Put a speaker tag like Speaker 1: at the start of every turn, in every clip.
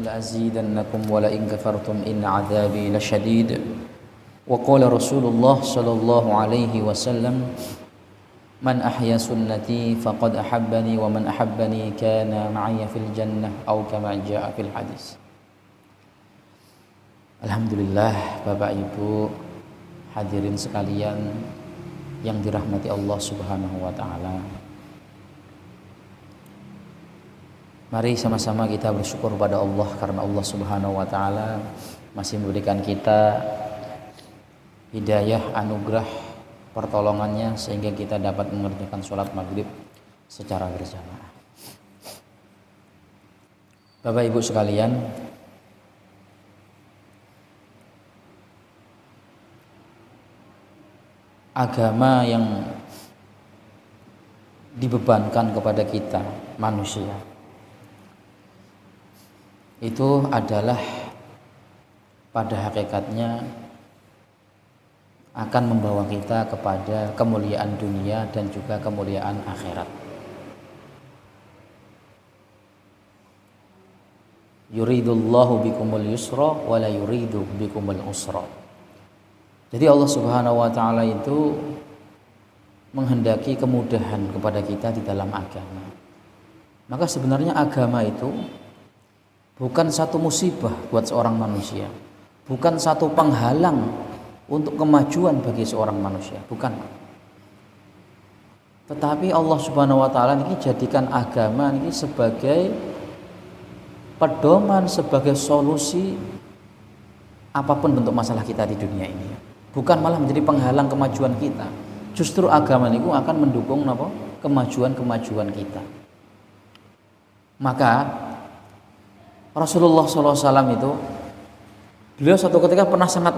Speaker 1: لأزيدنكم ولئن كفرتم إن عذابي لشديد وقال رسول الله صلى الله عليه وسلم من أحيا سنتي فقد أحبني ومن أحبني كان معي في الجنة أو كما جاء في الحديث. Alhamdulillah, Bapak Ibu hadirin sekalian yang dirahmati Allah Subhanahu wa taala. Mari sama-sama kita bersyukur pada Allah karena Allah Subhanahu wa taala masih memberikan kita hidayah, anugerah, pertolongannya sehingga kita dapat mengerjakan sholat maghrib secara berjamaah. Bapak Ibu sekalian, agama yang dibebankan kepada kita manusia itu adalah pada hakikatnya akan membawa kita kepada kemuliaan dunia dan juga kemuliaan akhirat. Yuridullahu bikumul yusra wa la yuridu bikumul usra. Jadi Allah Subhanahu wa taala itu menghendaki kemudahan kepada kita di dalam agama. Maka sebenarnya agama itu bukan satu musibah buat seorang manusia, bukan satu penghalang untuk kemajuan bagi seorang manusia, bukan. Tetapi Allah Subhanahu wa taala ini jadikan agama ini sebagai pedoman, sebagai solusi apapun bentuk masalah kita di dunia ini. Bukan malah menjadi penghalang kemajuan kita. Justru agama ini akan mendukung kemajuan kita. Maka Rasulullah SAW itu beliau suatu ketika pernah sangat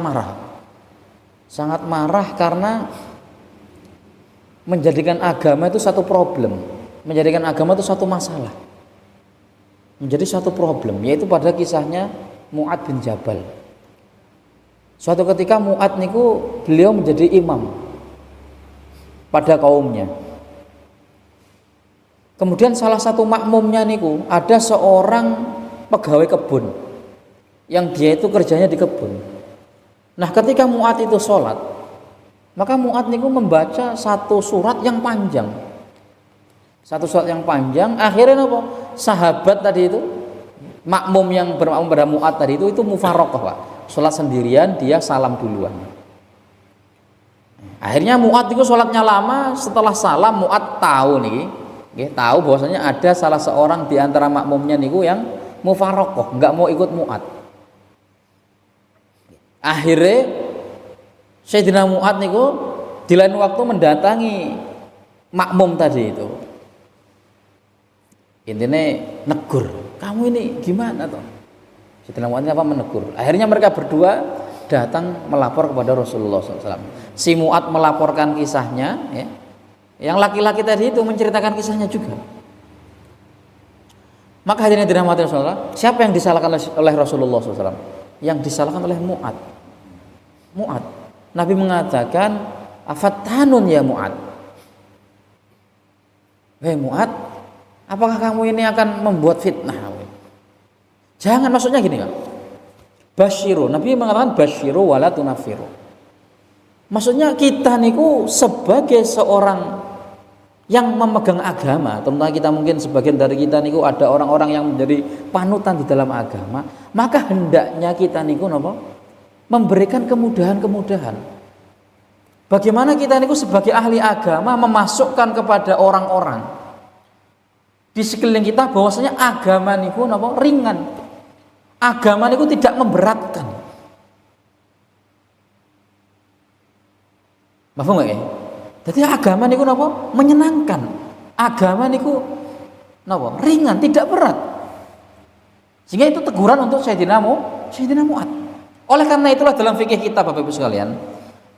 Speaker 1: marah karena menjadikan agama itu satu problem, menjadikan agama itu satu masalah, menjadi satu problem, yaitu pada kisahnya Mu'ad bin Jabal. Suatu ketika Mu'ad niku beliau menjadi imam pada kaumnya. Kemudian salah satu makmumnya niku ada seorang pegawai kebun yang dia itu kerjanya di kebun. Nah, ketika Mu'ad itu sholat, maka Mu'ad niku membaca satu surat yang panjang. Akhirnya apa? Sahabat tadi itu, makmum yang bermakmum pada Mu'ad tadi itu mufaraqah, Pak. Sholat sendirian, dia salam duluan. Akhirnya Mu'ad itu sholatnya lama. Setelah salam, Mu'ad tahu tahu bahwasanya ada salah seorang di antara makmumnya niku yang mufaraqah, enggak mau ikut Mu'ad. Akhirnya Sayyidina Mu'ad niku di lain waktu mendatangi makmum tadi itu. Intinya negur, kamu ini gimana toh? Sayyidina Mu'ad apa menegur. Akhirnya mereka berdua datang melapor kepada Rasulullah SAW. Si Mu'ad melaporkan kisahnya, ya. Yang laki-laki tadi itu menceritakan kisahnya juga. Maka hadirin dirahmati Rasulullah, siapa yang disalahkan oleh Rasulullah SAW? Yang disalahkan oleh Mu'ad. Nabi mengatakan, afattanun ya Mu'ad. Hei Mu'ad, apakah kamu ini akan membuat fitnah? Jangan, maksudnya gini kan? Basyiru, Nabi mengatakan basyiru wala tunafiru. Maksudnya kita niku sebagai seorang yang memegang agama, terutama kita mungkin sebagian dari kita niku ada orang-orang yang menjadi panutan di dalam agama, maka hendaknya kita niku memberikan kemudahan-kemudahan. Bagaimana kita niku sebagai ahli agama memasukkan kepada orang-orang di sekeliling kita bahwasanya agama niku ringan. Agama niku tidak memberatkan. Paham enggak ya? Jadi agama niku menyenangkan. Agama niku ringan, tidak berat. Sehingga itu teguran untuk Sayyidina Mu'ad. Oleh karena itulah dalam fikih kita Bapak Ibu sekalian,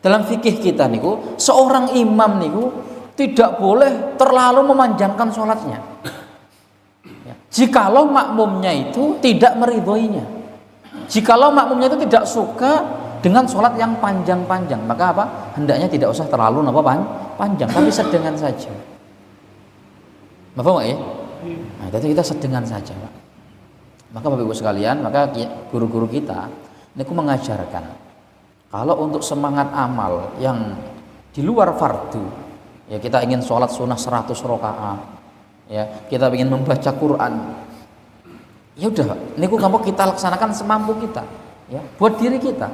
Speaker 1: dalam fikih kita niku seorang imam niku tidak boleh terlalu memanjangkan sholatnya. Jikalau makmumnya itu tidak meridhoinya, jikalau makmumnya itu tidak suka dengan sholat yang panjang-panjang, maka apa? Hendaknya tidak usah terlalu panjang, tapi sedengan saja. Paham ya? Nah, jadi kita sedengan saja, Pak. Maka Bapak Ibu sekalian, maka guru-guru kita niku mengajarkan kalau untuk semangat amal yang di luar fardu, ya kita ingin sholat sunnah 100 rakaat, ya kita ingin membaca Quran, ya udah niku kamu kita laksanakan semampu kita, ya buat diri kita.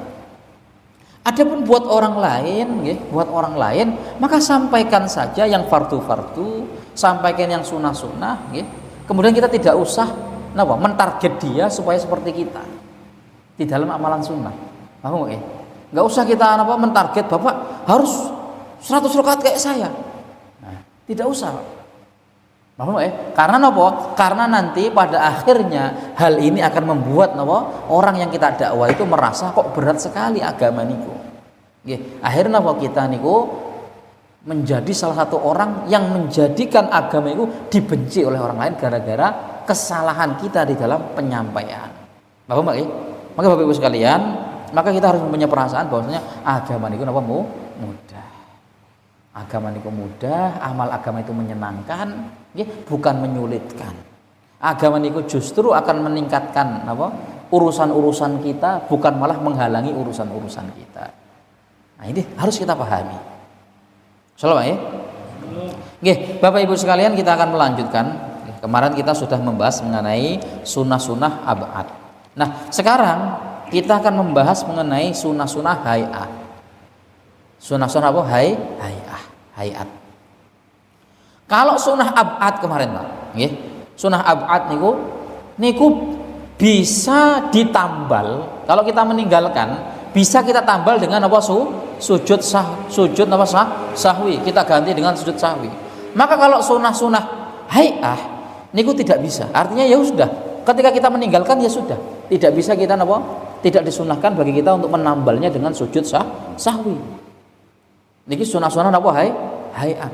Speaker 1: Adapun buat orang lain, ya, buat orang lain, maka sampaikan saja yang fardu-fardu, sampaikan yang sunnah-sunnah, ya. Kemudian kita tidak usah mentarget dia supaya seperti kita di dalam amalan sunnah. Paham ya? Nggak usah kita mentarget Bapak harus 100 rakaat kayak saya. Nah, tidak usah. Paham ya? Karena Karena nanti pada akhirnya hal ini akan membuat orang yang kita dakwah itu merasa kok berat sekali agama niku. Nggih, akhirnya kita niku menjadi salah satu orang yang menjadikan agama itu dibenci oleh orang lain gara-gara kesalahan kita di dalam penyampaian. Paham ya? Maka Bapak Ibu sekalian, maka kita harus punya perasaan bahwasanya agama niku mudah. Agama niku mudah, amal agama itu menyenangkan, bukan menyulitkan. Agama niku justru akan meningkatkan urusan-urusan kita, bukan malah menghalangi urusan-urusan kita. Nah, ini harus kita pahami. Shalom ya. Oke, Bapak Ibu sekalian, kita akan melanjutkan. Kemarin kita sudah membahas mengenai sunnah-sunnah ab'ad. Nah, sekarang kita akan membahas mengenai sunnah-sunnah hay'ah. Sunnah-sunnah apa? Hay'at. Kalau sunnah ab'ad kemarin, Pak, nggih. Sunnah ab'ad niku bisa ditambal. Kalau kita meninggalkan, bisa kita tambal dengan sujud sahwi. Kita ganti dengan sujud sahwi. Maka kalau sunnah-sunnah hay'ah niku tidak bisa. Artinya ya sudah, ketika kita meninggalkan ya sudah, tidak bisa kita tidak disunahkan bagi kita untuk menambalnya dengan sujud sahwi. Niki sunah-sunah hay'ah.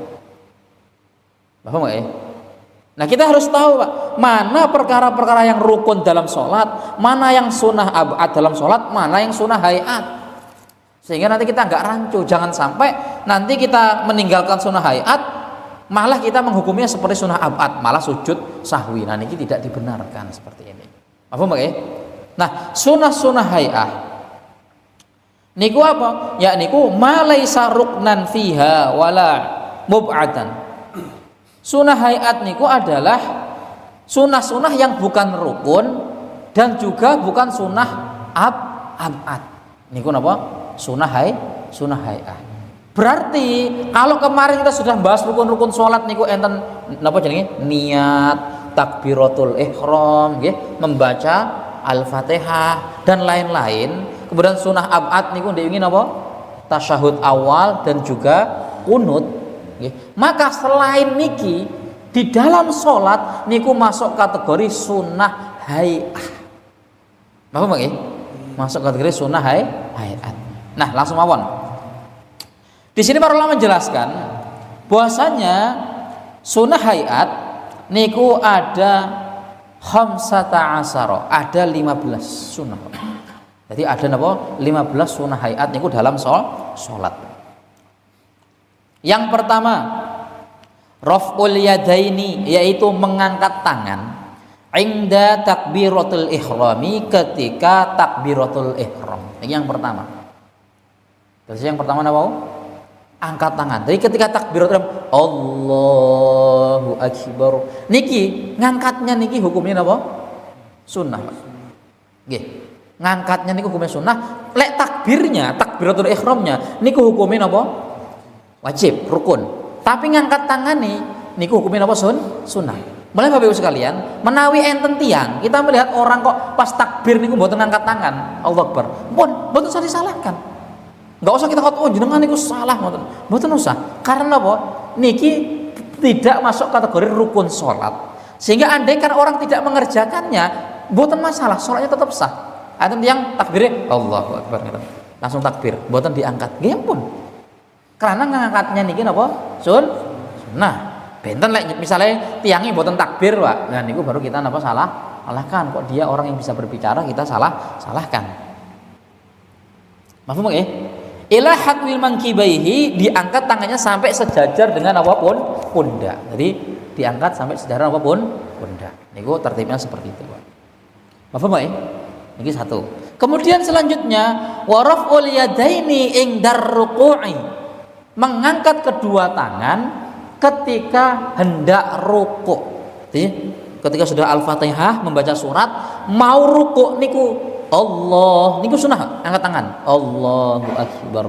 Speaker 1: Paham enggak ya? Nah, kita harus tahu, Pak, mana perkara-perkara yang rukun dalam sholat, mana yang sunnah ab'ad dalam sholat, mana yang sunnah hay'at. Sehingga nanti kita nggak rancu. Jangan sampai nanti kita meninggalkan sunnah hay'at, malah kita menghukumnya seperti sunnah ab'ad, malah sujud sahwi. Nah, ini tidak dibenarkan seperti ini. Paham enggak ya? Nah, sunnah-sunnah hay'ah niku apa? Ya niku malaisa ruknan fiha wala mub'adan. Sunnah hayat niku adalah sunnah-sunnah yang bukan rukun dan juga bukan sunnah ab'ad. Niku napa? Sunnah hayat. Berarti kalau kemarin kita sudah bahas rukun-rukun sholat niku enten napa jenenge? Niat, takbiratul ihram, nggih, membaca Al-Fatihah dan lain-lain. Kemudian sunnah ab'ad niku diingin apa? Tasyahud awal dan juga kunut. Maka selain niki di dalam sholat niku masuk kategori sunnah hay'ah. Paham nggih? Masuk kategori sunnah hay'at. Nah, langsung mawon. Di sini para ulama menjelaskan bahwasanya sunnah hay'at niku ada khamsata asara, ada 15 sunnah. Jadi ada 15 sunnah hay'at niku dalam sholat. Yang pertama, raf'ul yadaini, yaitu mengangkat tangan inda takbiratul ihrami, ketika takbiratul ihram. Ini yang pertama. Terus yang pertama apa? Angkat tangan. Jadi ketika takbiratul ihram, Allahu akbar. Niki ngangkatnya niki hukumnya apa? Sunnah. Nggih. Ngangkatnya niku hukumnya sunnah. Lek takbirnya, takbiratul ihramnya niku hukumnya apa? Wajib, rukun. Tapi ngangkat tangan nih niku hukumnya apa? Sunnah. Mulai Bapak Ibu sekalian, menawi enten tiang, kita melihat orang kok pas takbir niku mboten ngangkat tangan, Allahu Akbar. Mboten usah disalahkan. Enggak usah kita kata oh jenengan niku salah, mboten usah. Karena apa? Niki tidak masuk kategori rukun sholat. Sehingga andaikan orang tidak mengerjakannya, mboten masalah, sholatnya tetap sah. Enten tiang takbirnya Allahu Akbar, langsung takbir, mboten diangkat. Nggih pun. Karena ngangkatnya niki napa? Sunnah. Benten lek misalnya tiangi mboten takbir, Pak. Nah niku baru kita napa salahkan. Kok dia orang yang bisa berbicara kita salahkan. Mafhum nggih? Ila hadwil mankibaihi, diangkat tangannya sampai sejajar dengan apapun pundak. Jadi diangkat sampai sejajar apapun pundak. Niku tertibnya seperti itu, Pak. Paham ya? Ini satu. Kemudian selanjutnya wa raf'ul yadaini indar ruku'i, mengangkat kedua tangan ketika hendak rukuk. Jadi ketika sudah Al-Fatihah membaca surat mau rukuk niku Allah niku sunah angkat tangan Allahu Akbar.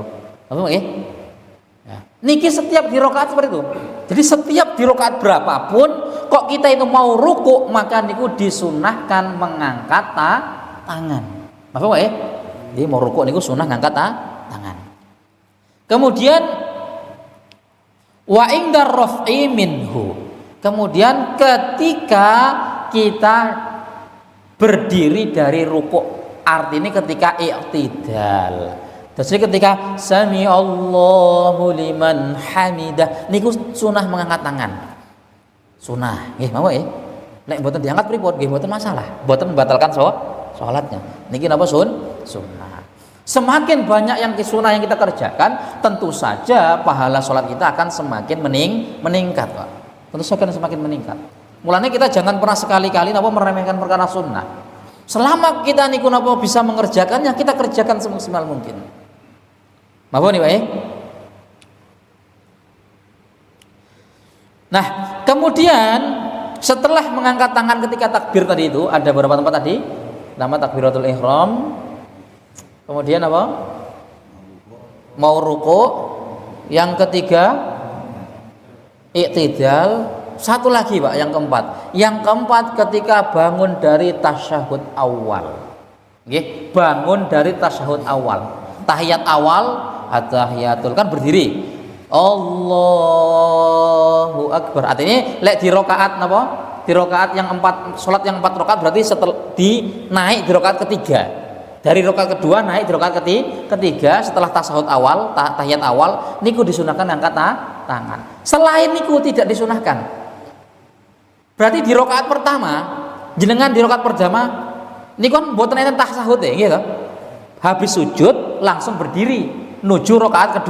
Speaker 1: Apa ya? Ya. Niki setiap di rakaat seperti itu. Jadi setiap di rakaat berapapun kok kita itu mau rukuk maka niku disunahkan mengangkat tangan. Apa ya? Jadi mau rukuk niku sunah ngangkat tangan. Kemudian wa indar raf'i minhu. Kemudian ketika kita berdiri dari rukuk, artinya ketika i'tidal. Jadi ketika sami Allahu liman hamidah niku sunah mengangkat tangan. Sunah, nggih mawon nggih. Nek mboten diangkat pripun nggih mboten masalah. Mboten membatalkan salatnya. Niki napa sunnah. Semakin banyak yang sunnah yang kita kerjakan, tentu saja pahala salat kita akan semakin meningkat, Pak. Tentu saja semakin meningkat. Mulanya kita jangan pernah sekali-kali napa meremehkan perkara sunnah. Selama kita niku napa bisa mengerjakannya, kita kerjakan semaksimal mungkin. Mabon nih, Pak. Nah, kemudian setelah mengangkat tangan ketika takbir tadi itu ada beberapa tempat tadi. Nama takbiratul ihram. Kemudian apa? Mau rukuk. Yang ketiga i'tidal. Satu lagi Pak, yang keempat. Yang keempat ketika bangun dari tasyahud awal. Nggih, bangun dari tasyahud awal. Tahiyat awal, at-tahiyatul kan berdiri. Allahu Akbar. Artinya lek di rakaat napa? Di rakaat yang 4, salat yang 4 rakaat berarti setelah naik di rakaat ketiga. Dari rakaat kedua naik di rakaat ketiga setelah tasyahud awal, tahiyat awal niku disunahkan angkat tangan. Selain niku tidak disunahkan. Berarti di rakaat pertama, jenengan di rakaat pertama niku kan mboten enten tasyahud nggih to. Habis sujud langsung berdiri nuju rakaat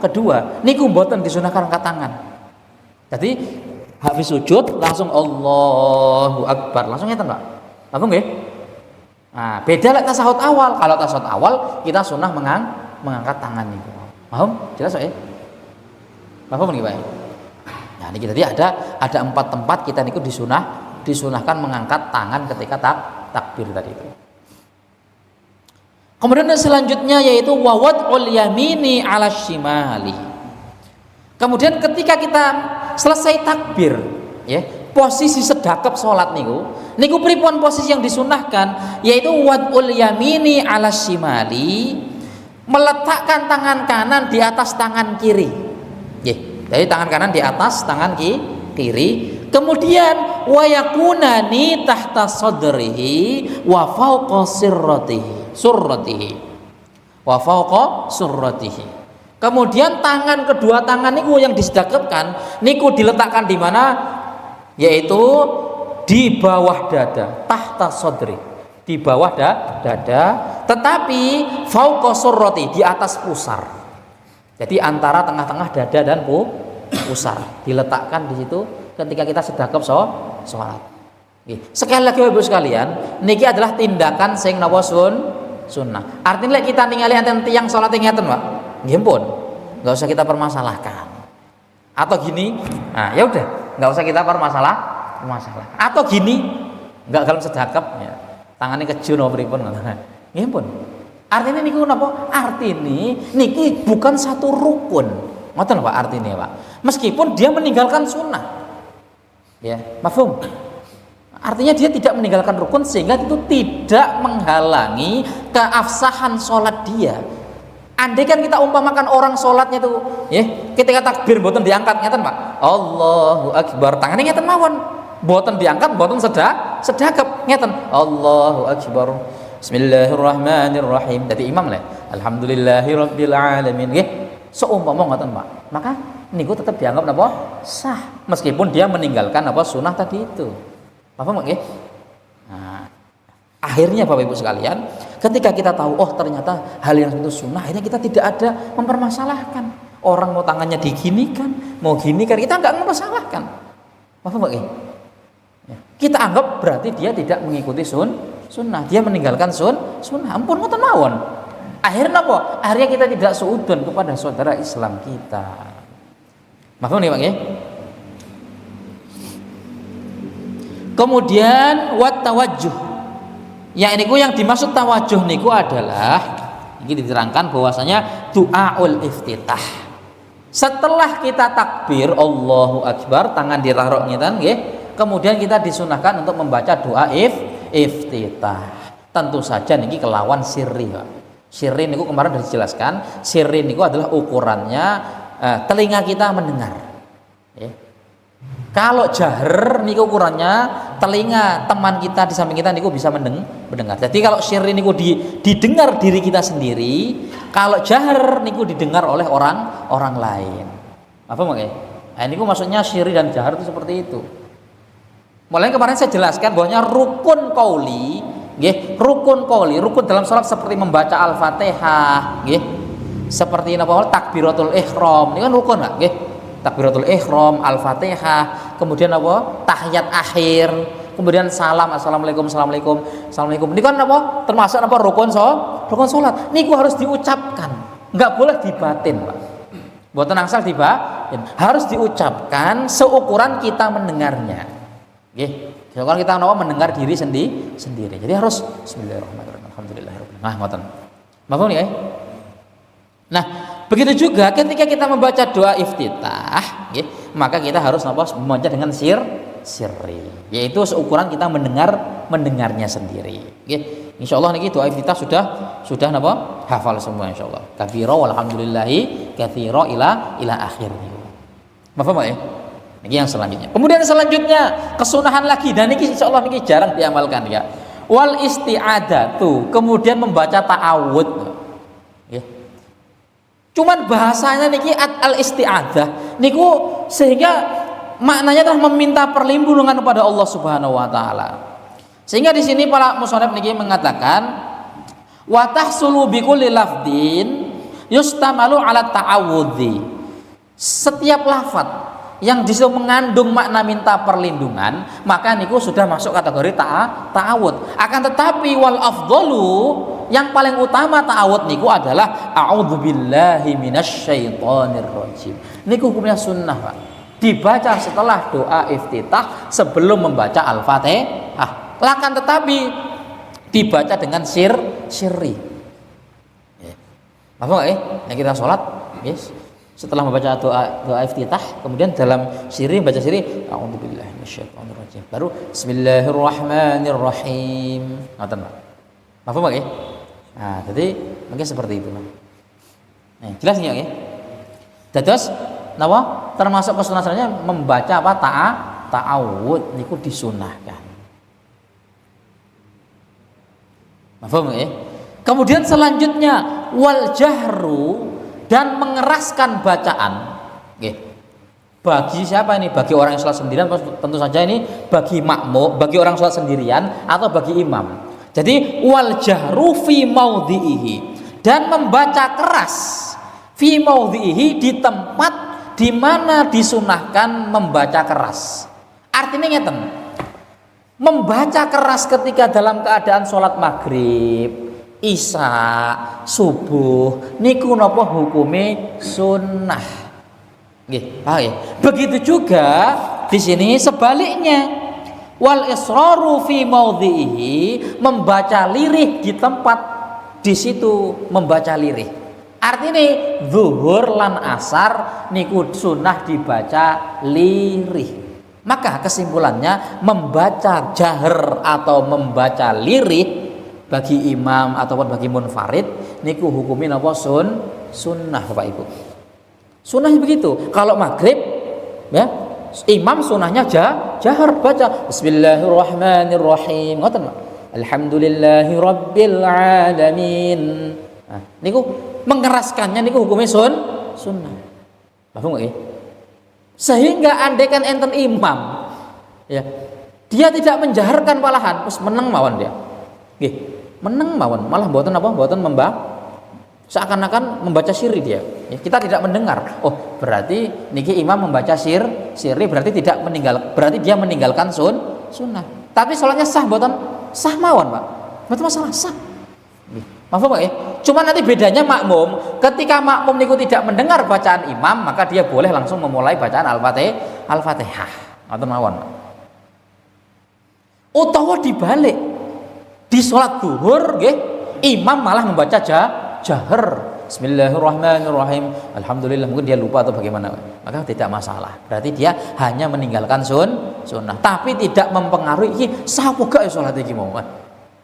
Speaker 1: kedua. Niku mboten disunahkan angkat tangan. Jadi habis sujud langsung Allahu Akbar, langsung ngeten Pak. Paham nggih? Nah, beda lek tasyahud awal. Kalau tasyahud awal kita sunah mengangkat tangan niku. Paham? Jelas ya? Paham nggih Pak? Nah, ini tadi ada 4 tempat kita niku disunahkan mengangkat tangan ketika takbir tadi itu. Kemudian selanjutnya yaitu wawad'ul yamini 'ala shimali. Kemudian ketika kita selesai takbir, ya, posisi sedekap salat niku pripun posisi yang disunahkan yaitu wad'ul yamini 'ala shimali, meletakkan tangan kanan di atas tangan kiri. Nggih, jadi tangan kanan di atas tangan kiri. Kemudian wa yakunani tahta sadrihi wa fawqa surratihi wa fawqa surratihi. Kemudian kedua tangan niku yang disedekapkan niku diletakkan di mana? Yaitu di bawah dada, tahta sadri, di bawah dada, tetapi fawqa surrati, di atas pusar. Jadi antara tengah-tengah dada dan pusar diletakkan di situ ketika kita sedekap salat. Sekali lagi Bapak sekalian, niki adalah tindakan sing napa sunnah. Artinya kita ningali enten tiyang salat ngeten, Pak. Nggih pun, nggak usah kita permasalahkan. Atau gini, nah ya udah, nggak usah kita permasalah. Atau gini, nggak dalam sedekap, ya. Tangannya kejun apa pripun, nggih pun. Artinya niku napa? Artinya niki bukan satu rukun, ngoten Pak artinya Pak. Meskipun dia meninggalkan sunnah, ya, mafhum. Artinya dia tidak meninggalkan rukun sehingga itu tidak menghalangi keabsahan sholat dia. Andai kan kita umpamakan orang sholatnya itu, ya, ketika takbir boten diangkat ngeten Pak, Allahu Akbar, tangannya ngeten mawon, boten diangkat, boten sedekap ngeten, Allahu Akbar, Bismillahirrahmanirrahim. Jadi imam lah, Alhamdulillahirabbil alamin, nggih. Seumpama ngoten Pak, maka niku tetap dianggap napa? Sah, meskipun dia meninggalkan apa sunnah tadi itu. Paham nggih? Nah, akhirnya Bapak Ibu sekalian, ketika kita tahu oh ternyata hal yang itu sunnah, akhirnya kita tidak ada mempermasalahkan. Orang mau tangannya diginikan, mau gini kan kita nggak mempermasalahkan. Paham nggih? Ya. Kita anggap berarti dia tidak mengikuti sunnah. Dia meninggalkan sunnah. Ampun ngoten mawon. Akhirnya apa? Akhirnya kita tidak suudzon kepada saudara Islam kita. Paham nih Pak nggih? Kemudian wat tawajjuh. Yang dimaksud tawajjuh niku adalah ini diterangkan bahwasanya du'aul iftitah. Setelah kita takbir Allahu Akbar, tangan ditaruh ngeten nggih, kemudian kita disunahkan untuk membaca doa iftitah. Tentu saja niki kelawan sirri, Pak. Sirri niku kemarin sudah dijelaskan, sirri niku adalah ukurannya telinga kita mendengar. Kalau jahar niku ukurannya telinga teman kita di samping kita niku bisa mendengar. Jadi kalau sirri niku didengar diri kita sendiri, kalau jahar niku didengar oleh orang lain. Apa makanya? Nah, niku maksudnya sirri dan jahar itu seperti itu. Mulai kemarin saya jelaskan bahwanya rukun qauli, nggih, rukun dalam salat seperti membaca Al-Fatihah, nggih. Seperti napa takbiratul ihram, ini kan rukun enggak, nggih? Takbiratul ihram, Al-Fatihah, kemudian apa? Tahiyat akhir, kemudian salam, assalamualaikum. Ini kan apa? Termasuk apa? Rukun salat. Niku harus diucapkan, enggak boleh dibatin, Pak. Mboten angsal dibatin, harus diucapkan seukuran kita mendengarnya. Nggih. Seukuran kita mendengar diri sendiri. Jadi harus bismillahirrahmanirrahim. Alhamdulillahirabbil alamin. Nah, ngoten. Paham ya? Nah, begitu juga ketika kita membaca doa iftitah, ya, maka kita harus membaca dengan sirri, yaitu seukuran kita mendengarnya sendiri. Ya. Insyaallah niki doa iftitah sudah hafal semua insyaallah. Katsira walhamdulillahi katsira ila akhir. Paham ya? Niki yang selanjutnya. Kemudian selanjutnya kesunahan lagi, dan niki insyaallah niki jarang diamalkan ya. Wal isti'adzatu, kemudian membaca ta'awudz. Ya. Cuman bahasanya niki al isti'adzah niku sehingga maknanya adalah meminta perlindungan kepada Allah Subhanahu wa taala. Sehingga di sini para musannif niki mengatakan wa tahsulu bi kulli lafdin yustamalu ala ta'awudzi. Setiap lafaz yang disitu mengandung makna minta perlindungan, maka niku sudah masuk kategori ta'awud. Akan tetapi wal afdalu, yang paling utama ta'awud niku adalah a'udzubillahi minasyaitonirrajim. Niku hukumnya sunnah, Pak. Dibaca setelah doa iftitah sebelum membaca Al-Fatihah. Akan tetapi dibaca dengan sirri. Apa enggak ya? Yang kita sholat, yes. Setelah membaca doa iftitah, kemudian dalam sirri baca sirri a'udzubillahi minasyaitonirrajim. Baru bismillahirrahmanirrahim. Ngoten, Pak. Paham enggak ya? Nah, jadi mungkin seperti itu. Nah, jelas nggak ya? Terus, napa? Termasuk kesunahannya membaca apa? Ta'awud niku disunahkan. Paham nggak ya? Kemudian selanjutnya wal jahru, dan mengeraskan bacaan. Oke. Bagi siapa ini? Bagi orang yang sholat sendirian, tentu saja ini bagi makmum, bagi orang sholat sendirian atau bagi imam. Jadi wal jahru fi maudhi'ihi, dan membaca keras fi maudhi'ihi, di tempat di mana disunahkan membaca keras. Artinya ngeten. Membaca keras ketika dalam keadaan sholat maghrib, isya, subuh niku napa hukume sunnah. Nggih, ya. Begitu juga di sini sebaliknya. Wal israru fi maudhi'ihi, membaca lirih di tempat di situ membaca lirih. Artinya zuhur lan asar niku sunnah dibaca lirih. Maka kesimpulannya membaca jahar atau membaca lirih bagi imam ataupun bagi munfarid niku hukumin apa sunnah, Bapak Ibu. Sunnahnya begitu. Kalau maghrib ya, imam sunnahnya jahar baca bismillahirrahmanirrahim. Ngoten, Pak. Alhamdulillahi rabbil alamin. Nah, niku mengeraskannya niku hukumnya sunnah. Paham enggak ya? Sehingga andaikan enten imam ya, dia tidak menjaharkan malahan, terus meneng mawon dia. Nggih, meneng mawon, malah mboten seakan-akan membaca sirri dia. Ya, kita tidak mendengar. Oh, berarti niki imam membaca sirri berarti berarti dia meninggalkan sunnah. Tapi sholatnya sah mboten? Sah mawon, Pak. Mboten masalah sah. Paham ya? Cuma nanti bedanya makmum, ketika makmum niku tidak mendengar bacaan imam, maka dia boleh langsung memulai bacaan Al-Fatihah. Ngoten mawon. Utawa dibalik. Di sholat zuhur nggih, imam malah membaca jahar. Bismillahirrahmanirrahim. Alhamdulillah, mungkin dia lupa atau bagaimana. Maka tidak masalah. Berarti dia hanya meninggalkan sunnah, tapi tidak mempengaruhi iki sah apa gak salat iki mau.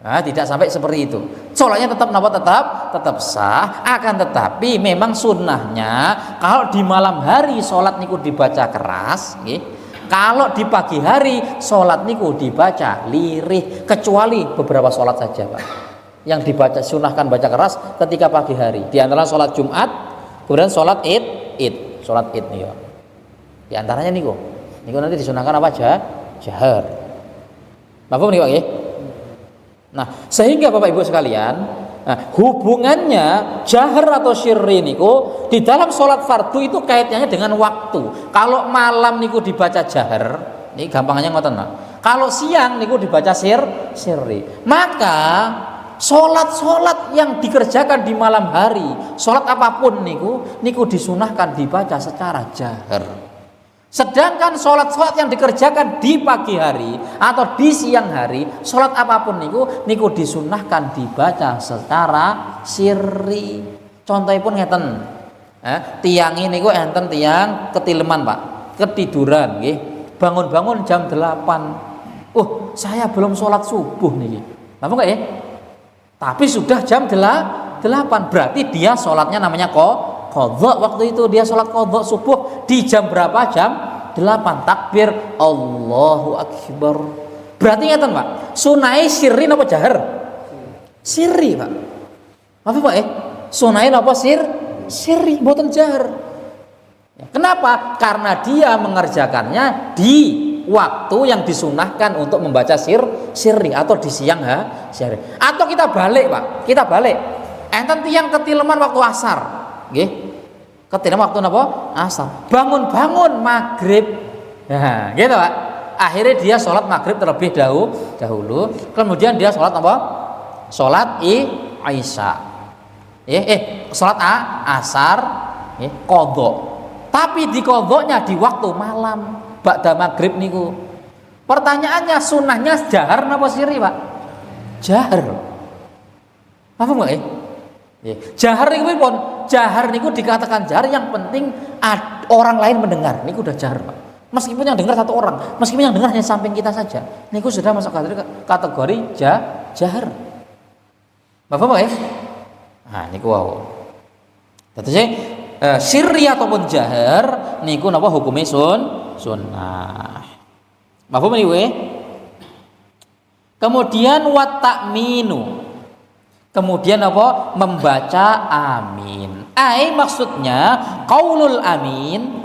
Speaker 1: Nah, tidak sampai seperti itu. Sholatnya tetap tetap sah, akan tetapi memang sunnahnya kalau di malam hari sholat niku dibaca keras, kalau di pagi hari sholat niku dibaca lirih, kecuali beberapa sholat saja Pak, yang dibaca sunnahkan baca keras ketika pagi hari. Di antara sholat Jumat, kemudian sholat Id, sholat Id nih. Di antaranya niku nanti disunahkan apa jahar. Paham nih Pak ya? Nah, sehingga Bapak Ibu sekalian, hubungannya jahar atau sirri niku di dalam sholat fardu itu kaitannya dengan waktu. Kalau malam niku dibaca jahar, ini gampangnya ngoten Pak. Kalau siang niku dibaca sirri. Maka sholat yang dikerjakan di malam hari, sholat apapun niku disunahkan dibaca secara jahar. Sedangkan sholat yang dikerjakan di pagi hari atau di siang hari, sholat apapun niku disunahkan dibaca secara sirri. Contohnya pun ngeten, tiang ini niku enten tiang ketileman Pak, ketiduran, bangun-bangun jam 8. Saya belum sholat subuh nih, apa enggak ya? Tapi sudah jam 8, berarti dia sholatnya namanya qadha. Waktu itu dia sholat qadha subuh di jam berapa? Jam 8. Takbir Allahu Akbar. Berarti ngeten Pak, sunai sirri apa jahar? Sirri Pak. Apa Pak sunai apa sirri mboten jahar. Kenapa? Karena dia mengerjakannya di waktu yang disunahkan untuk membaca sirri atau di siang sirri. Atau kita balik Pak, enten tiang ketileman waktu asar, ketileman waktu apa? Asar. Bangun maghrib, gitu Pak. Akhirnya dia sholat maghrib terlebih dahulu, kemudian dia sholat apa? Sholat Isya, sholat asar, qadha. Tapi di qadhanya di waktu malam, ba'da maghrib niku. Pertanyaannya sunnahnya jahar napa sirri Pak? Jahar. Apa enggak Jahar niku pun, jahar niku dikatakan jahar yang penting orang lain mendengar. Niku udah jahar Pak. Meskipun yang dengar satu orang, meskipun yang dengar hanya samping kita saja, niku sudah masuk kategori jahar. Bapak Pak Nah niku wow. Dadi sirri ataupun jahar niku napa hukume sunnah. Bapak niku Kemudian wat ta'minu. Kemudian apa? Membaca amin. Maksudnya qaulul amin,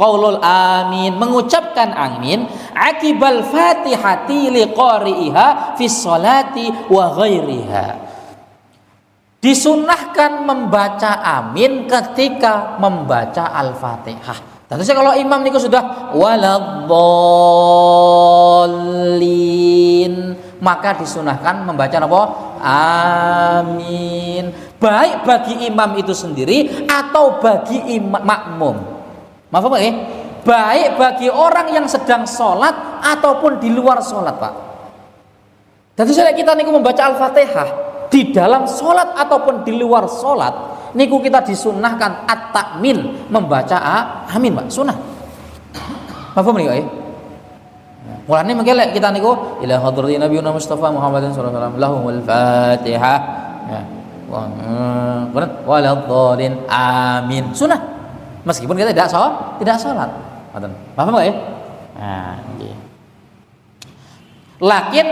Speaker 1: mengucapkan amin akibal fatihati liqari'iha fi sholati wa ghairiha. Disunahkan membaca amin ketika membaca Al-Fatihah. Tentunya kalau imam niku sudah waladhdallin, maka disunahkan membaca apa? Amin. Baik bagi imam itu sendiri atau bagi makmum. Maaf Pak baik bagi orang yang sedang sholat ataupun di luar sholat Pak. Dan saya kita niku membaca Al-Fatihah di dalam sholat ataupun di luar sholat, niku kita disunahkan at-ta'min, membaca amin Pak, sunnah. Maaf Pak mulane mengke kita niku ila hadrati nabiyuna Mustafa Muhammadin sallallahu alaihi wasallam lahumul Fatihah waladhdallin amin, sunnah meskipun kita tidak salat. Ngoten. Paham enggak nggih. Lakin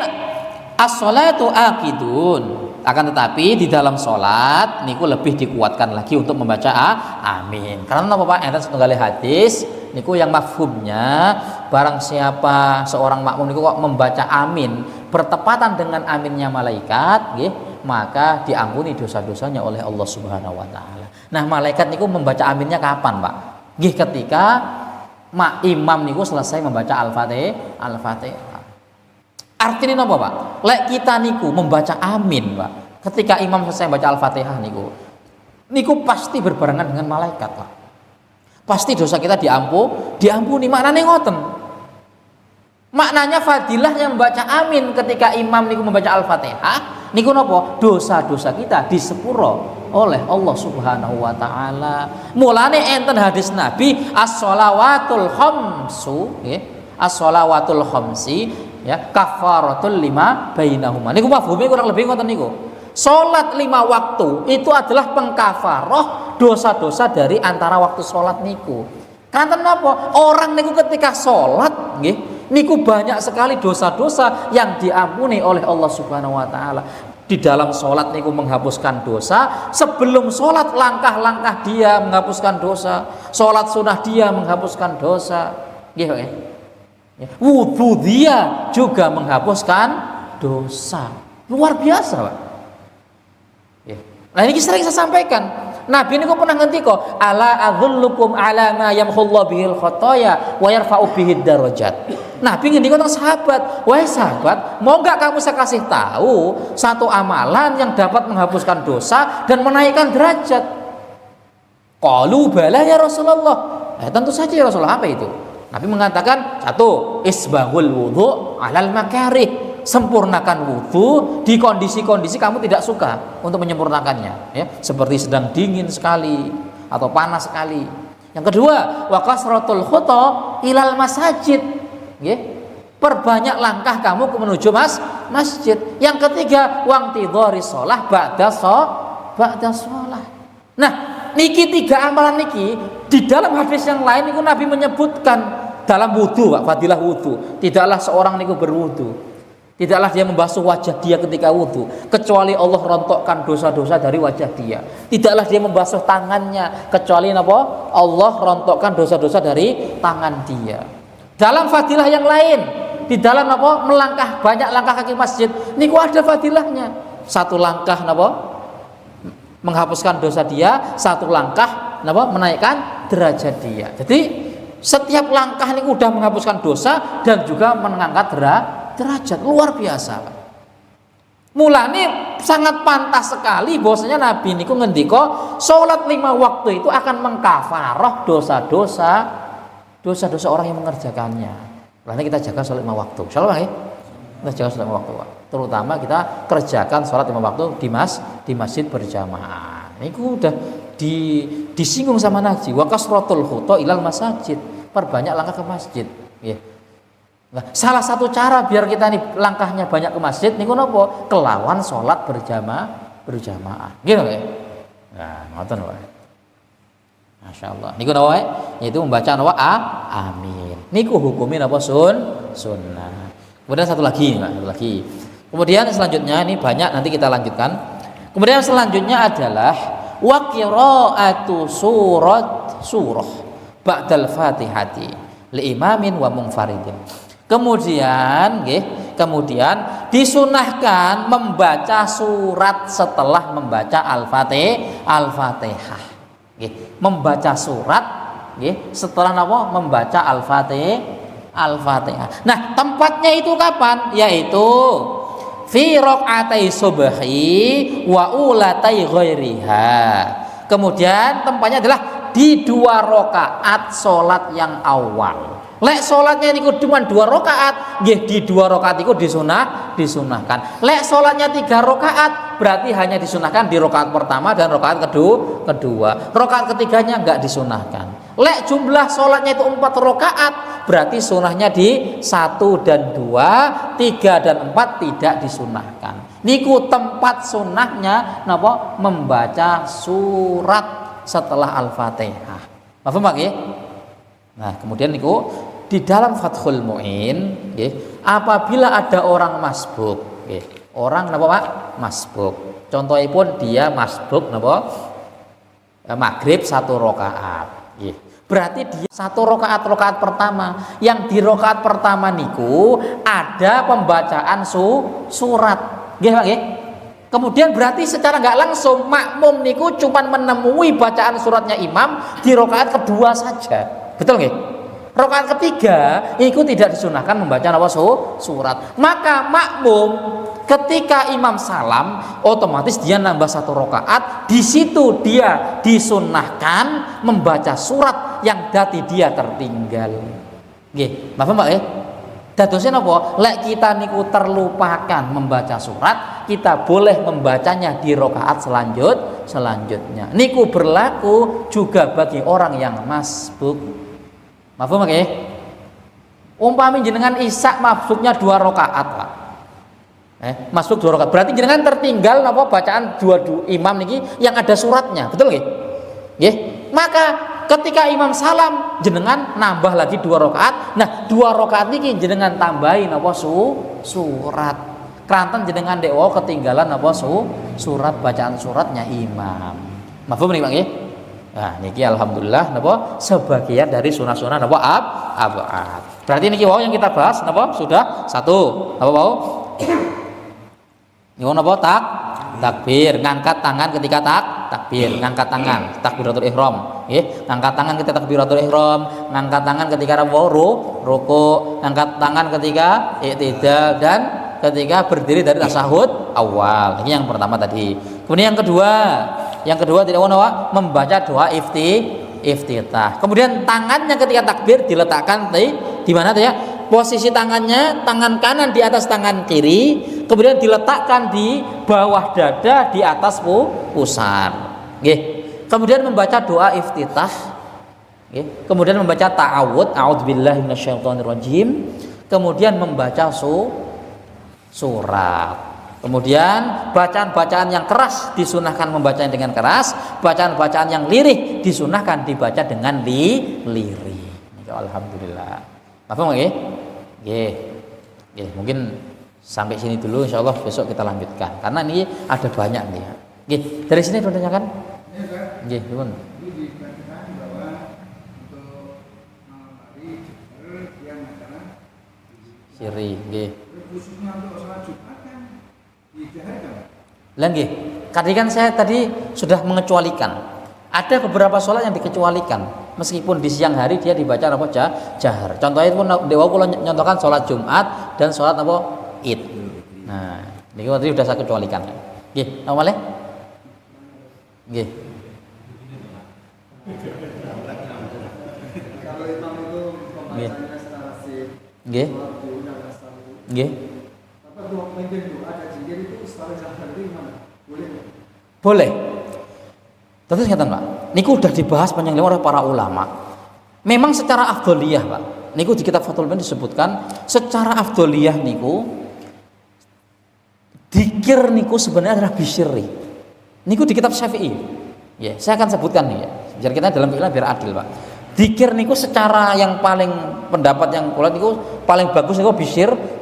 Speaker 1: as-sholatu aqidun, akan tetapi di dalam sholat niku lebih dikuatkan lagi untuk membaca amin. Karena apa Pak? Enten setunggal hadis niku yang mafhumnya barang siapa seorang makmum niku kok membaca amin bertepatan dengan aminnya malaikat, maka diampuni dosa-dosanya oleh Allah Subhanahu wa taala. Nah, malaikat niku membaca aminnya kapan, Pak? Ketika imam niku selesai membaca Al-Fatihah. Artinya apa, Pak? Lek kita niku membaca amin, Pak. Ketika imam selesai baca Al-Fatihah niku pasti berbarengan dengan malaikat, Pak. Pasti dosa kita diampuni. Maknanya ngoten. Maknanya fadilah yang membaca amin ketika imam niku membaca Al-Fatihah niku napa? Dosa-dosa kita disepuro oleh Allah Subhanahu wa taala. Mulane enten hadis Nabi as-shalawatul khamsu nggih. As-shalawatul khamsi ya kafaratul lima bainahuma. Niku mafhume kurang lebih ngoten niku. Salat 5 waktu itu adalah pengkafaroh dosa-dosa dari antara waktu salat niku. Kanten napa? Orang niku ketika salat nggih niku banyak sekali dosa-dosa yang diampuni oleh Allah Subhanahu wa taala. Di dalam sholat niku menghapuskan dosa, sebelum sholat langkah-langkah dia menghapuskan dosa, sholat sunnah dia menghapuskan dosa, gitu ya. Wudhu dia juga menghapuskan dosa, luar biasa, Pak. Nah ini sering saya sampaikan, Nabi ini kok pernah ngendika, ala adzullukum ala ma yamhullahu bihil khotoya wa yarfa'u bihid darajat. Nabi ngendika tentang sahabat, wahai sahabat, mau nggak kamu saya kasih tahu satu amalan yang dapat menghapuskan dosa dan menaikkan derajat? Qalu bala ya Rasulullah. Tentu saja ya Rasulullah, apa itu? Nabi mengatakan, satu, isbahul wudhu alal makarih. Sempurnakan wudhu di kondisi-kondisi kamu tidak suka untuk menyempurnakannya, ya, seperti sedang dingin sekali atau panas sekali. Yang kedua, wa kasratul khuta ilal masajid, ya, perbanyak langkah kamu menuju masjid. Yang ketiga, wangtidhari shalah ba'da shalah. Nah, niki 3 amalan niki di dalam hadis yang lain niku Nabi menyebutkan dalam wudhu, Pak, fadilah wudhu. Tidaklah seorang niku berwudhu, tidaklah dia membasuh wajah dia ketika wudhu kecuali Allah rontokkan dosa-dosa dari wajah dia. Tidaklah dia membasuh tangannya kecuali apa? Allah rontokkan dosa-dosa dari tangan dia. Dalam fadilah yang lain, di dalam apa? Melangkah banyak langkah kaki masjid, niku ada fadilahnya. 1 langkah apa? Menghapuskan dosa dia, 1 langkah apa? Menaikkan derajat dia. Jadi setiap langkah niku udah menghapuskan dosa dan juga mengangkat derajat, luar biasa. Mulane sangat pantas sekali bahwasanya Nabi niku ngendika salat 5 waktu itu akan mengkafaroh dosa-dosa orang yang mengerjakannya. Mulane kita jaga salat 5 waktu. Insyaallah ya. Kita jaga salat 5 waktu. Terutama kita kerjakan salat 5 waktu di masjid berjamaah. Niku udah disinggung sama Nabi, wa kasratul khuta ilal masajid. Perbanyak langkah ke masjid, ya. Nah, salah satu cara biar kita nih langkahnya banyak ke masjid niku napa? Kelawan sholat berjamaah. Gitu ya. Nah, ngoten wae. Masyaallah. Niku napa wae? Yaitu membaca napa? Amin. Niku hukumnya napa? Sunnah. Kemudian satu lagi. Kemudian selanjutnya ini banyak nanti kita lanjutkan. Kemudian selanjutnya adalah wa qiraatu surah ba'dal Fatihati li imamin wa munfaridin. Kemudian disunahkan membaca surat setelah membaca Al-Fatihah. Membaca surat setelah membaca Al-Fatihah. Nah, tempatnya itu kapan? Yaitu fi raq'atai subhi wa ulatai ghairiha. Kemudian tempatnya adalah di 2 rakaat salat yang awal. Lek salatnya niku cuma 2 rakaat, nggih di 2 rakaat itu disunahkan. Lek salatnya 3 rakaat, berarti hanya disunahkan di rakaat pertama dan rakaat kedua. Rakaat ketiganya enggak disunahkan. Lek jumlah salatnya itu 4 rakaat, berarti sunahnya di 1 dan 2, 3 dan 4 tidak disunahkan. Niku tempat sunahnya napa? Membaca surat setelah Al-Fatihah. Paham nggih? Nah, kemudian niku di dalam Fathul Mu'in, apabila ada orang masbuk, orang napa Pak? Masbuk. Contohipun dia masbuk napa? Maghrib 1 rakaat. Berarti dia 1 rakaat pertama. Yang di rakaat pertama niku ada pembacaan surat. Nggih, Pak nggih? Kemudian berarti secara nggak langsung makmum niku cuma menemui bacaan suratnya imam di rakaat kedua saja. Betul nggih? Rakaat ketiga itu tidak disunahkan membaca apa surat. Maka makmum ketika imam salam otomatis dia nambah 1 rakaat. Di situ dia disunahkan membaca surat yang dati dia tertinggal. Nggih, paham Pak? Dadosé napa? Lek kita niku terlupakan membaca surat, kita boleh membacanya di rakaat selanjutnya. Niku berlaku juga bagi orang yang masbuk. Paham nggih? Umpami jenengan isya masbuknya 2 rakaat, Pak. Masbuk 2 rakaat. Berarti jenengan tertinggal napa bacaan dua imam niki yang ada suratnya. Betul nggih? Nggih. Maka ketika imam salam jenengan nambah lagi 2 rakaat. Nah 2 rakaat niki jenengan tambahin apa surat. Kranten jenengan dewa ketinggalan apa surat bacaan suratnya imam. Mafhum nih Bang nggih? Nah niki alhamdulillah napa sebagian dari sunah-sunah napa abad. Berarti niki wau yang kita bahas napa sudah 1. Apa wau? Niku napa takbir, ngangkat tangan ketika takbir, ngangkat tangan takbiratul ihram, nggih. Ngangkat tangan ketika takbiratul ihram, ngangkat tangan ketika ruku, ngangkat tangan ketika i'tidal dan ketika berdiri dari tasyahud awal. Ini yang pertama tadi. Kemudian yang kedua tidak apa? Membaca doa iftitah. Kemudian tangannya ketika takbir diletakkan di mana ya? Posisi tangannya, tangan kanan di atas tangan kiri, kemudian diletakkan di bawah dada di atas pusar. Nggih. Kemudian membaca doa iftitah. Nggih. Kemudian membaca ta'awudz, a'udzubillahi minasyaitonirrajim. Kemudian membaca surat. Kemudian bacaan-bacaan yang keras disunahkan membacanya dengan keras, bacaan-bacaan yang lirih disunahkan dibaca dengan lirih. Alhamdulillah. Apa nggih? Nggih. Mungkin sampai sini dulu, insyaallah besok kita lanjutkan. Karena ini ada banyak nih. Nggih, dari sini ditanyakan? Nggih, nuwun. Siri, nggih. Khususnya untuk salat Jumat kan dijaharkan. Lah nggih. Kan saya tadi sudah mengecualikan. Ada beberapa sholat yang dikecualikan, meskipun di siang hari dia dibaca apa jahar. Contohnya itu dewa kula nyontohkan sholat Jumat dan sholat apa Id. Nah, ini tadi sudah saya kecualikan. Nggih, apa malih? Nggih. Kalau imam itu pembacanya secara sif, nggih. Nggih. Apa doa ada zikir itu secara jahar itu gimana? Boleh. Terus ngeten Pak, niku udah dibahas panjang lebar oleh para ulama. Memang secara afdholiyah Pak, niku di kitab Fathul Bari disebutkan secara afdholiyah niku dzikir niku sebenarnya adalah bisyri. Niku di kitab Syafi'i. Ya, saya akan sebutkan nih ya. Biar kita dalam fikih biar adil Pak. Dzikir niku secara yang paling pendapat yang kula niku paling bagus niku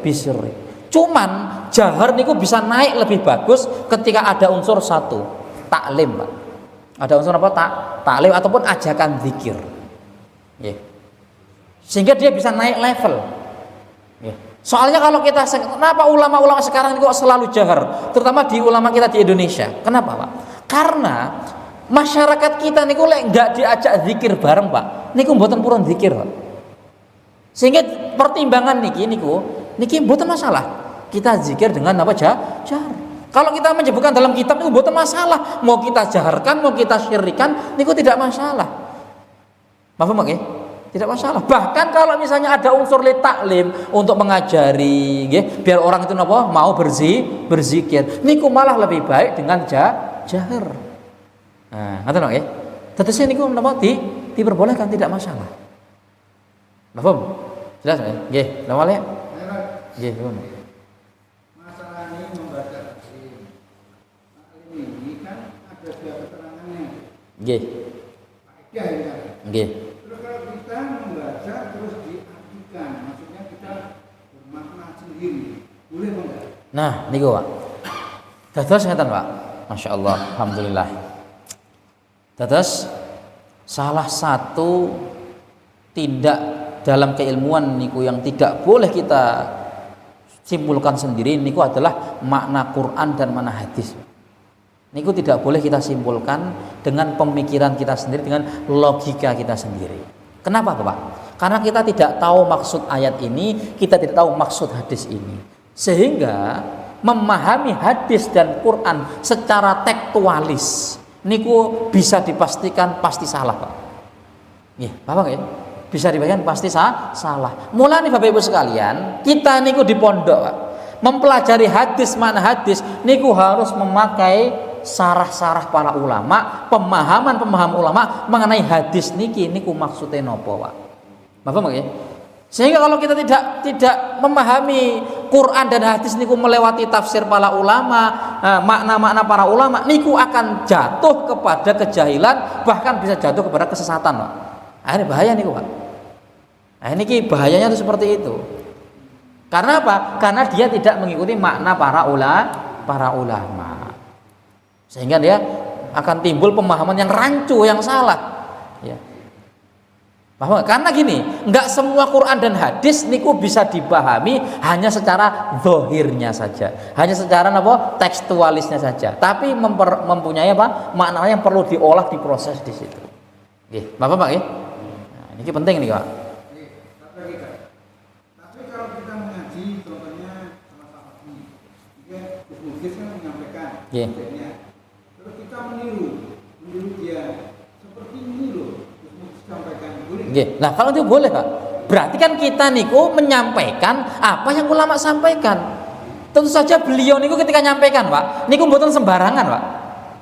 Speaker 1: bisyri. Cuman jahar niku bisa naik lebih bagus ketika ada unsur satu, taklim Pak. Ada unsur apa? Taklim ataupun ajakan zikir. Yeah. Sehingga dia bisa naik level. Yeah. Soalnya kalau kita, kenapa ulama-ulama sekarang ini kok selalu jahar, terutama di ulama kita di Indonesia? Kenapa Pak? Karena masyarakat kita niku lek enggak diajak zikir bareng Pak, niku mboten purun zikir Pak. Sehingga pertimbangan niki mboten masalah. Kita zikir dengan apa jahar. Kalau kita menyebutkan dalam kitab itu bukan masalah, mau kita jaharkan, mau kita syirikan, itu tidak masalah. Paham nggih? Tidak masalah. Bahkan kalau misalnya ada unsur taklim untuk mengajari, nggih, biar orang itu napa mau berzikir, niku malah lebih baik dengan jahar. Nah, ngoten nggih. Tetese niku napa diperbolehkan, tidak masalah. Paham? Jelas nggih? Nggih, napa le? Nggih, nuwun. Nggih. Nggih.
Speaker 2: Terus kalau kita membaca terus diartikan, maksudnya kita bermakna sendiri, boleh enggak?
Speaker 1: Nah, niku Pak. Dados ngeten Pak. Masya Allah, alhamdulillah. Dados salah satu tindak dalam keilmuan niku yang tidak boleh kita simpulkan sendiri niku adalah makna Quran dan makna hadis. Niku tidak boleh kita simpulkan dengan pemikiran kita sendiri, dengan logika kita sendiri. Kenapa Bapak? Karena kita tidak tahu maksud ayat ini, kita tidak tahu maksud hadis ini. Sehingga memahami hadis dan Quran secara tekstualis niku bisa dipastikan pasti salah, Pak. Nggih, Bapak nggih? Bisa dipastikan pasti salah. Mulane Bapak Ibu sekalian, kita niku di pondok, Pak, mempelajari hadis, makna hadis niku harus memakai sarah-sarah para ulama, pemahaman ulama mengenai hadis niku maksudnya nopo, Pak. Bapak nggih? Sehingga kalau kita tidak memahami Quran dan hadis niku melewati tafsir para ulama, makna-makna para ulama niku akan jatuh kepada kejahilan, bahkan bisa jatuh kepada kesesatan, Pak. Akhirnya bahaya niku, Pak. Nah, ini bahayanya itu seperti itu. Karena apa? Karena dia tidak mengikuti makna para ulama. Sehingga dia akan timbul pemahaman yang rancu, yang salah. Ya. Bahwa karena gini, enggak semua Quran dan hadis niku bisa dipahami hanya secara zahirnya saja, hanya secara apa tekstualisnya saja, tapi mempunyai apa maknanya yang perlu diolah, diproses di situ. Nggih, Bapak nggih. Nah, ini penting nih, Pak.
Speaker 2: Tapi kalau kita mengaji, contohnya sama ini, Bugis kan menyampaikan, terus kita meniru dia seperti ini loh.
Speaker 1: Nah kalau itu boleh, Pak. Berarti kan kita niku menyampaikan apa yang ulama sampaikan. Tentu saja beliau niku ketika nyampaikan, Pak, niku mboten sembarangan, Pak.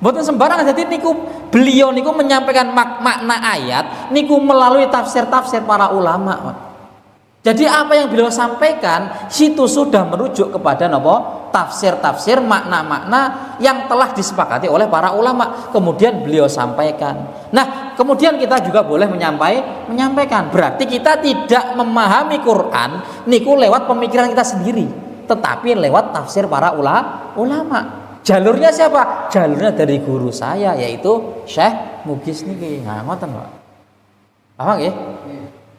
Speaker 1: Mboten sembarangan. Jadi niku beliau niku menyampaikan makna ayat niku melalui tafsir-tafsir para ulama, Pak. Jadi apa yang beliau sampaikan situ sudah merujuk kepada napa? Tafsir-tafsir, makna-makna yang telah disepakati oleh para ulama, kemudian beliau sampaikan. Nah, kemudian kita juga boleh menyampaikan. Berarti kita tidak memahami Quran niku lewat pemikiran kita sendiri, tetapi lewat tafsir para ulama. Jalurnya siapa? Jalurnya dari guru saya, yaitu Syekh Mugis niki. Nah, ngoten, Pak. Paham nggih?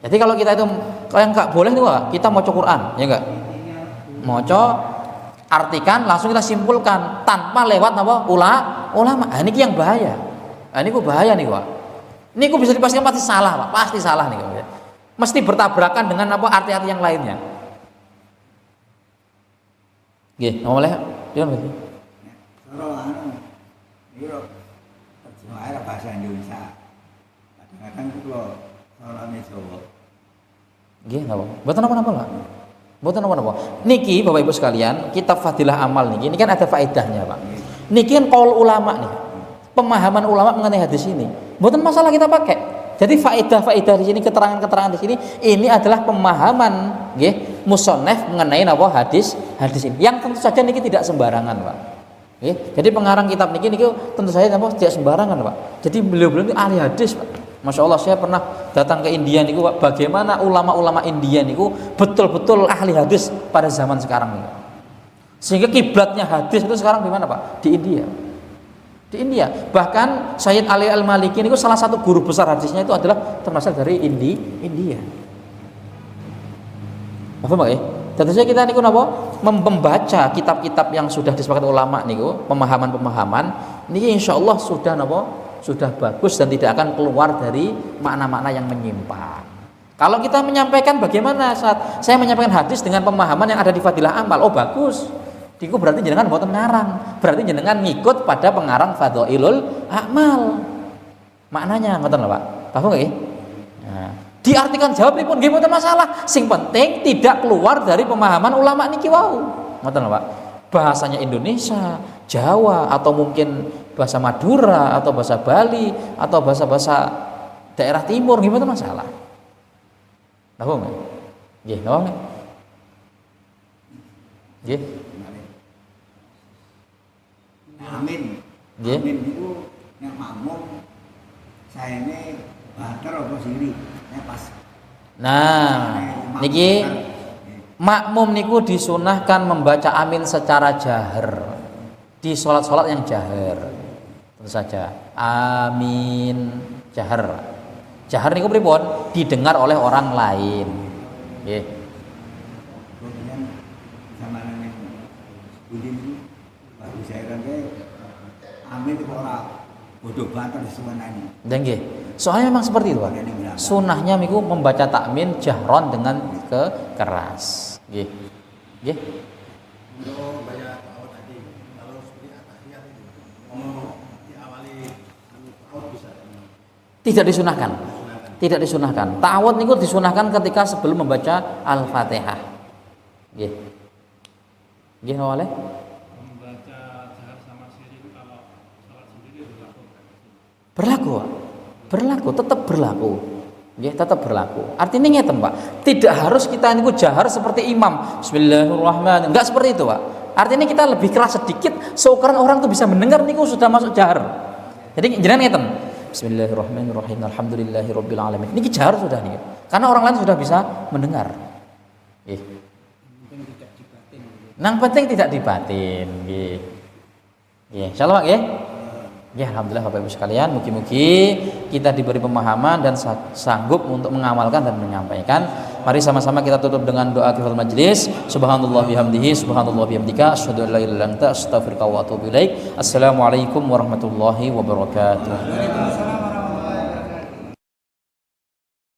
Speaker 1: Jadi kalau kita itu yang nggak boleh tuh, kita maca Quran, ya enggak? Maca, artikan, langsung kita simpulkan tanpa lewat apa? Ulama. Nah, ini yang bahaya. Nah, ini bahaya nih, Pak. Ini bisa dipastikan pasti salah, Pak. Pasti salah nih, Pak. Mesti bertabrakan dengan apa arti-arti yang lainnya. Nggih, ngomong leh. Dia begitu.
Speaker 3: Kalau ini terjemahan bahasa Indonesia. Kadang-kadang kalau orangnya Jawa.
Speaker 1: Nggih, nggak apa-apa. Mboten napa-napa lah. Mboten napa-napa. Niki Bapak Ibu sekalian, kitab Fadilah Amal niki, ini kan ada faedahnya, Pak. Niki kan qaul ulama nih. Pemahaman ulama mengenai hadis ini. Mboten masalah kita pakai. Jadi faedah-faedah di sini, keterangan-keterangan di sini, ini adalah pemahaman nggih musannaf mengenai napa hadis ini. Yang tentu saja niki tidak sembarangan, Pak. Nggih. Jadi pengarang kitab niki tentu saja napa tidak sembarangan, Pak. Jadi beliau-beliau itu ahli hadis, Pak. Masya Allah, saya pernah datang ke India niku, Pak. Bagaimana ulama-ulama India niku betul-betul ahli hadis pada zaman sekarang niku. Sehingga kiblatnya hadis itu sekarang di mana, Pak? Di India. Di India. Bahkan Sayyid Ali Al-Maliki niku salah satu guru besar hadisnya itu adalah termasuk dari India. Apa, Pak? Tentu saja kita niku napa? Membaca kitab-kitab yang sudah disepakati ulama niku, pemahaman-pemahaman niki insyaallah sudah napa? Sudah bagus dan tidak akan keluar dari makna-makna yang menyimpang. Kalau kita menyampaikan bagaimana saat saya menyampaikan hadis dengan pemahaman yang ada di Fadilah Amal, oh bagus. Diku berarti jenengan mboten ngarang. Berarti jenengan ngikut pada pengarang Fadhailul Amal. Maknanya ngoten lho, Pak. Paham nggih? Nah, diartikan jawab pripun nggih mboten masalah. Sing penting tidak keluar dari pemahaman ulama niki wau. Ngoten lho, Pak. Bahasanya Indonesia, Jawa, atau mungkin bahasa Madura atau bahasa Bali atau bahasa-bahasa daerah timur gimana masalah? Tahu nggak? Nggih, tahu nggak? Nggih.
Speaker 3: Amin.
Speaker 1: Nggih.
Speaker 3: Amin itu yang makmum saya ini bater apa sendiri? Pas.
Speaker 1: Nah, niki makmum niku disunahkan membaca amin secara jahar di sholat-sholat yang jahar. Tentu saja amin jahar. Jahar niku pripun? Didengar oleh orang lain. Nggih.
Speaker 3: Kemudian sama yang budin baru saya kira amin itu ora bodoh banget disuwanani.
Speaker 1: Dan nggih. Soalnya memang seperti itu, Pak. sunahnya miku membaca takmin jahron dengan keras. Nggih. Nggih.
Speaker 4: Untuk banyak tahu tadi, kalau seperti atahiyat itu, ngomong diawali tahu bisa.
Speaker 1: Tidak disunahkan. Tidak disunahkan. Ta'awud niku disunahkan ketika sebelum membaca Al-Fatihah. Nggih. Nggih oleh?
Speaker 5: Membaca jahar sama siri itu kalau salat sendiri berlaku.
Speaker 1: Berlaku, Pak. Berlaku, tetap berlaku. Nggih, tetap berlaku. Artinya ngeten, Pak. Tidak harus kita niku jahar seperti imam. Bismillahirrahmanirrahim. Enggak seperti itu, Pak. Artinya kita lebih keras sedikit seukuran orang tuh bisa mendengar niku sudah masuk jahar. Jadi jenengan ngeten. Bismillahirrahmanirrahim. Alhamdulillahirabbil alamin. Niki jahar sudah nih. Karena orang lain sudah bisa mendengar. Nggih. Nang penting tidak dibatin, nggih. Nggih, insyaallah, Pak, nggih. Ya, alhamdulillah Bapak Ibu sekalian, mugi-mugi kita diberi pemahaman dan sanggup untuk mengamalkan dan menyampaikan. Mari sama-sama kita tutup dengan doa kifaratul majlis. Subhanallah bihamdihi, subhanallah bihamdika, asyhadu an la ilaha illa anta, astaghfiruka wa atubu ilaik. Assalamualaikum warahmatullahi wabarakatuh.